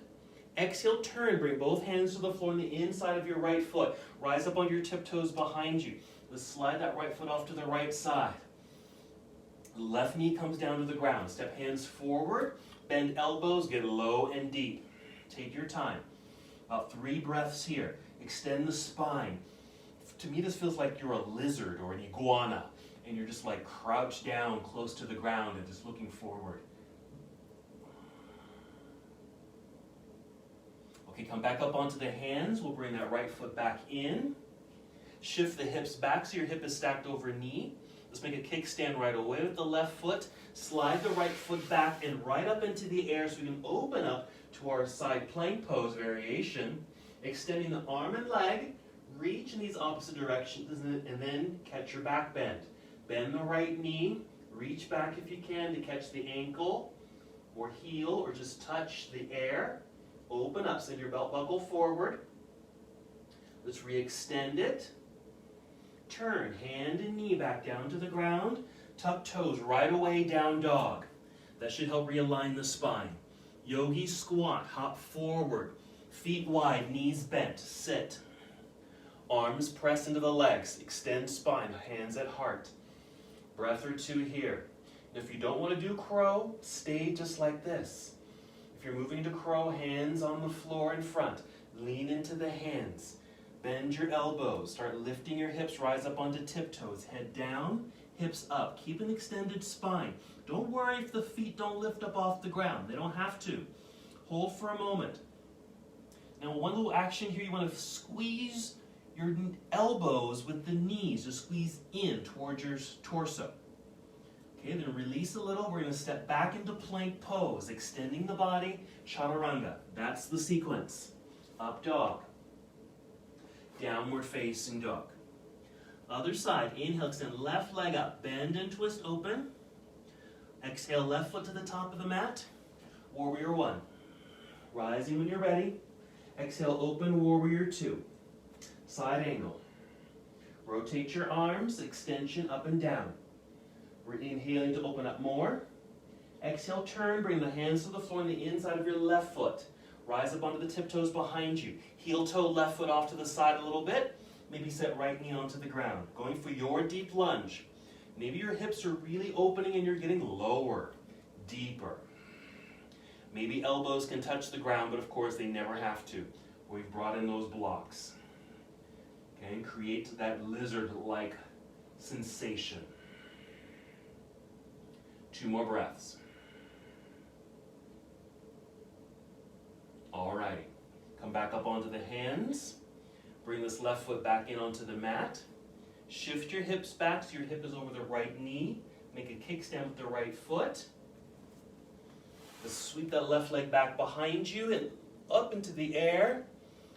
Exhale, turn, bring both hands to the floor on the inside of your right foot. Rise up on your tiptoes behind you. Let's slide that right foot off to the right side. Left knee comes down to the ground. Step hands forward, bend elbows, get low and deep. Take your time. About 3 breaths here. Extend the spine. To me, this feels like you're a lizard or an iguana, and you're just like crouched down close to the ground and just looking forward. Okay, come back up onto the hands. We'll bring that right foot back in. Shift the hips back so your hip is stacked over knee. Let's make a kickstand right away with the left foot. Slide the right foot back and right up into the air so we can open up to our side plank pose variation. Extending the arm and leg. Reach in these opposite directions and then catch your back bend. Bend the right knee. Reach back if you can to catch the ankle or heel or just touch the air. Open up, send your belt buckle forward. Let's re-extend it. Turn, hand and knee back down to the ground. Tuck toes right away, down dog. That should help realign the spine. Yogi squat, hop forward. Feet wide, knees bent, sit. Arms press into the legs, extend spine, hands at heart. Breath or two here. If you don't want to do crow, stay just like this. If you're moving to crow, hands on the floor in front. Lean into the hands. Bend your elbows. Start lifting your hips. Rise up onto tiptoes. Head down, hips up. Keep an extended spine. Don't worry if the feet don't lift up off the ground. They don't have to. Hold for a moment. Now, one little action here, you want to squeeze your elbows with the knees. Just squeeze in towards your torso. Okay, then release a little. We're going to step back into plank pose, extending the body, chaturanga. That's the sequence. Up dog. Downward facing dog. Other side. Inhale, extend left leg up. Bend and twist open. Exhale, left foot to the top of the mat. Warrior one. Rising when you're ready. Exhale, open, warrior two. Side angle. Rotate your arms, extension up and down. We're inhaling to open up more. Exhale, turn, bring the hands to the floor on the inside of your left foot. Rise up onto the tiptoes behind you. Heel toe, left foot off to the side a little bit. Maybe set right knee onto the ground. Going for your deep lunge. Maybe your hips are really opening and you're getting lower, deeper. Maybe elbows can touch the ground, but of course they never have to. We've brought in those blocks. Okay, and create that lizard-like sensation. 2 more breaths. Alrighty. Come back up onto the hands. Bring this left foot back in onto the mat. Shift your hips back so your hip is over the right knee. Make a kickstand with the right foot. Just sweep that left leg back behind you and up into the air.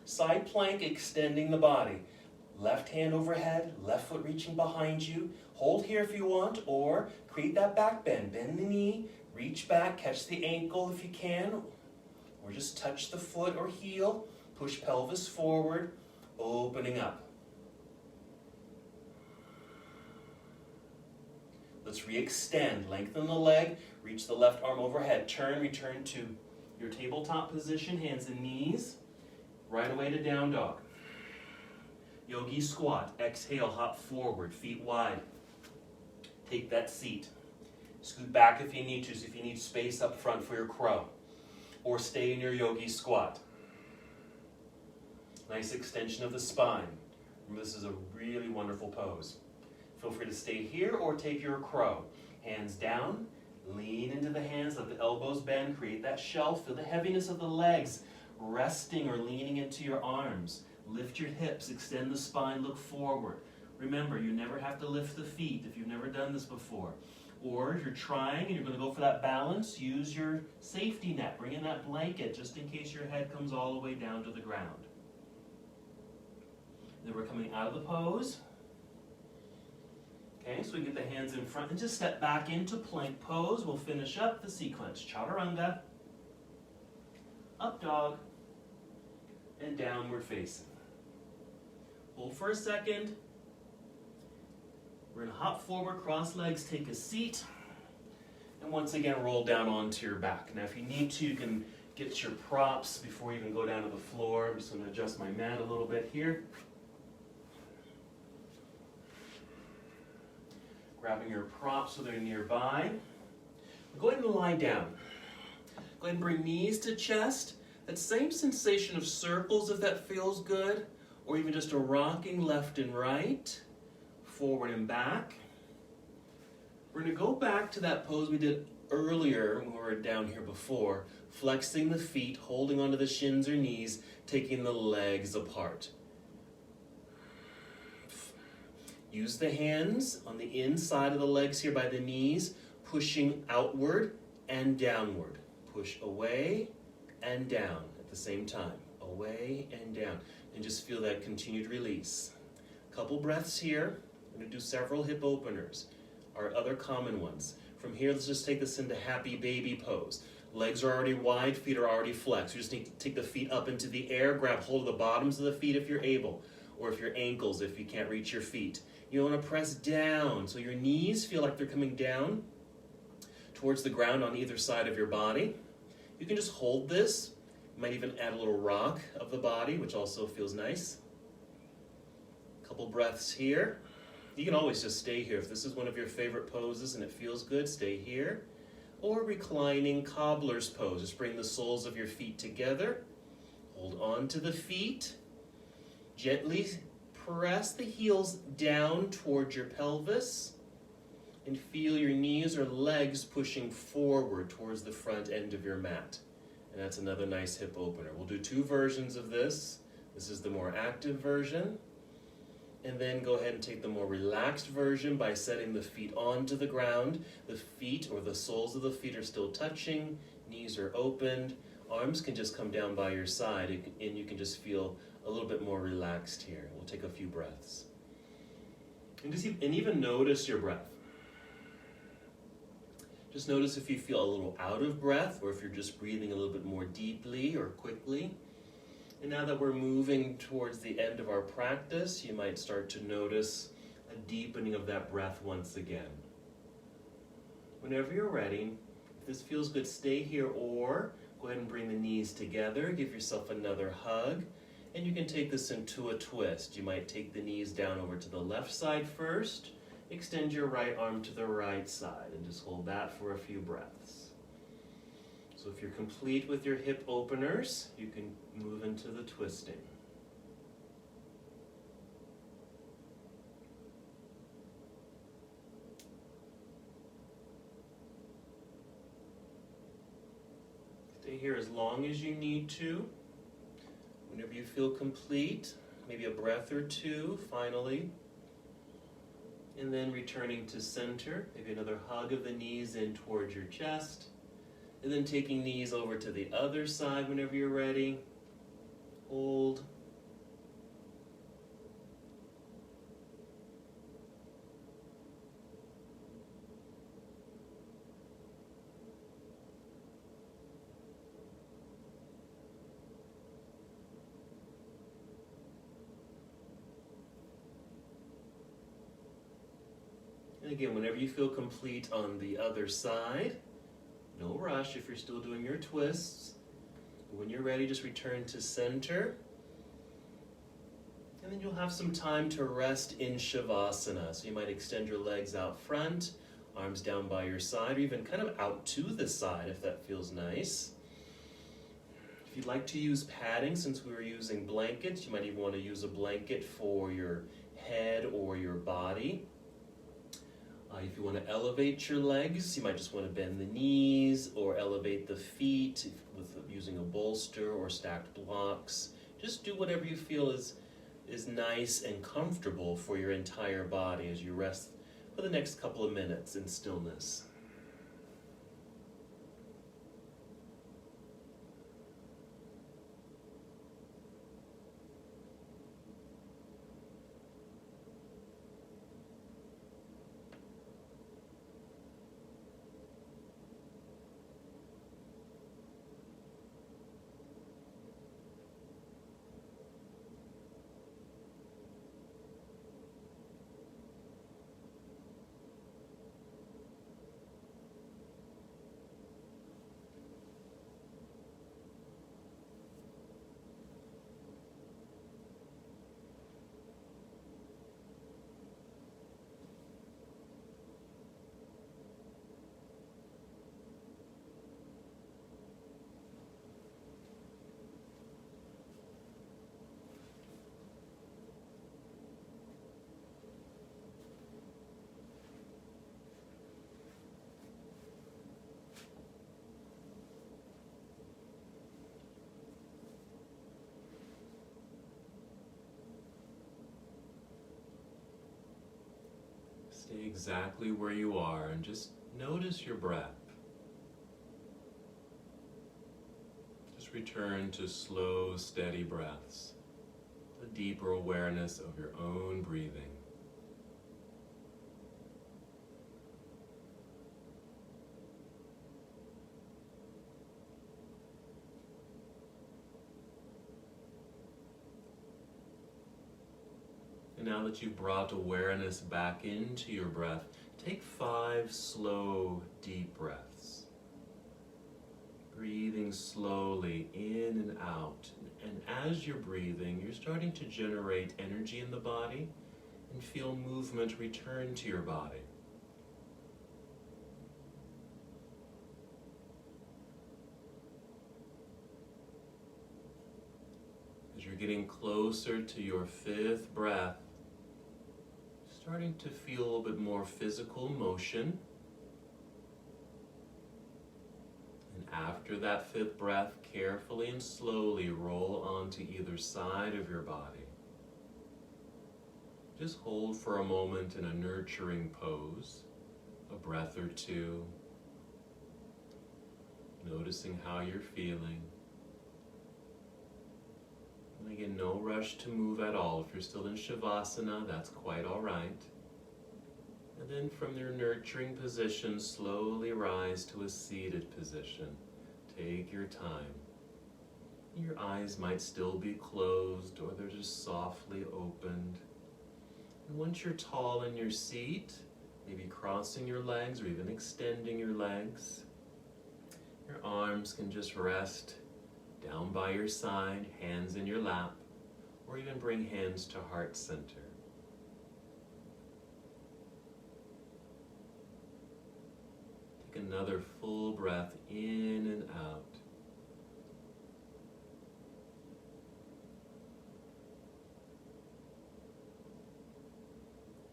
Side plank, extending the body. Left hand overhead, left foot reaching behind you. Hold here if you want, or create that back bend. Bend the knee, reach back, catch the ankle if you can, or just touch the foot or heel. Push pelvis forward, opening up. Let's re-extend. Lengthen the leg, reach the left arm overhead. Turn, return to your tabletop position, hands and knees. Right away to down dog. Yogi squat. Exhale, hop forward, feet wide. Take that seat. Scoot back if you need to, so if you need space up front for your crow. Or stay in your yogi squat. Nice extension of the spine. Remember, this is a really wonderful pose. Feel free to stay here or take your crow. Hands down, lean into the hands, let the elbows bend, create that shelf. Feel the heaviness of the legs, resting or leaning into your arms. Lift your hips, extend the spine, look forward. Remember, you never have to lift the feet if you've never done this before. Or if you're trying and you're going to go for that balance, use your safety net. Bring in that blanket just in case your head comes all the way down to the ground. Then we're coming out of the pose. Okay, so we get the hands in front and just step back into plank pose. We'll finish up the sequence. Chaturanga, up dog, and downward facing. Hold for a second. We're going to hop forward, cross legs, take a seat, and once again roll down onto your back. Now if you need to, you can get your props before you even go down to the floor. I'm just going to adjust my mat a little bit here. Grabbing your props so they're nearby. Go ahead and lie down. Go ahead and bring knees to chest. That same sensation of circles if that feels good, or even just a rocking left and right, forward and back. We're going to go back to that pose we did earlier when we were down here before, flexing the feet, holding onto the shins or knees, taking the legs apart. Use the hands on the inside of the legs here by the knees, pushing outward and downward. Push away and down at the same time. Away and down. And just feel that continued release. Couple breaths here. I'm going to do several hip openers. Our other common ones. From here, let's just take this into happy baby pose. Legs are already wide, feet are already flexed. You just need to take the feet up into the air, grab hold of the bottoms of the feet if you're able, or if your ankles if you can't reach your feet. You want to press down so your knees feel like they're coming down towards the ground on either side of your body. You can just hold this. You might even add a little rock of the body, which also feels nice. Couple breaths here. You can always just stay here. If this is one of your favorite poses and it feels good, stay here. Or reclining cobbler's pose. Just bring the soles of your feet together. Hold on to the feet. Gently press the heels down towards your pelvis and feel your knees or legs pushing forward towards the front end of your mat. And that's another nice hip opener. We'll do two versions of this. This is the more active version. And then go ahead and take the more relaxed version by setting the feet onto the ground. The feet or the soles of the feet are still touching. Knees are opened. Arms can just come down by your side and you can just feel a little bit more relaxed here. We'll take a few breaths. And even notice your breath. Just notice if you feel a little out of breath or if you're just breathing a little bit more deeply or quickly. And now that we're moving towards the end of our practice, you might start to notice a deepening of that breath once again. Whenever you're ready, if this feels good, stay here or go ahead and bring the knees together. Give yourself another hug. And you can take this into a twist. You might take the knees down over to the left side first. Extend your right arm to the right side and just hold that for a few breaths. So if you're complete with your hip openers, you can move into the twisting. Stay here as long as you need to. Whenever you feel complete, maybe a breath or two, finally. And then returning to center, maybe another hug of the knees in towards your chest. And then taking knees over to the other side whenever you're ready. Hold. And again, whenever you feel complete on the other side, no rush if you're still doing your twists. When you're ready, just return to center. And then you'll have some time to rest in Shavasana. So you might extend your legs out front, arms down by your side, or even kind of out to the side if that feels nice. If you'd like to use padding, since we were using blankets, you might even want to use a blanket for your head or your body. If you want to elevate your legs, you might just want to bend the knees or elevate the feet with using a bolster or stacked blocks. Just do whatever you feel is nice and comfortable for your entire body as you rest for the next couple of minutes in stillness. Stay exactly where you are and just notice your breath. Just return to slow, steady breaths, a deeper awareness of your own breathing. Now that you've brought awareness back into your breath, take 5 slow, deep breaths. Breathing slowly in and out. And as you're breathing, you're starting to generate energy in the body and feel movement return to your body. As you're getting closer to your 5th breath, starting to feel a little bit more physical motion. And after that 5th breath, carefully and slowly roll onto either side of your body. Just hold for a moment in a nurturing pose, a breath or two, noticing how you're feeling. And again, no rush to move at all. If you're still in Shavasana, that's quite all right. And then from your nurturing position, slowly rise to a seated position. Take your time. Your eyes might still be closed or they're just softly opened. And once you're tall in your seat, maybe crossing your legs or even extending your legs, your arms can just rest down by your side, hands in your lap, or even bring hands to heart center. Take another full breath in and out.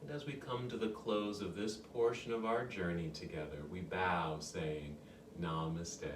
And as we come to the close of this portion of our journey together, we bow saying, Namaste.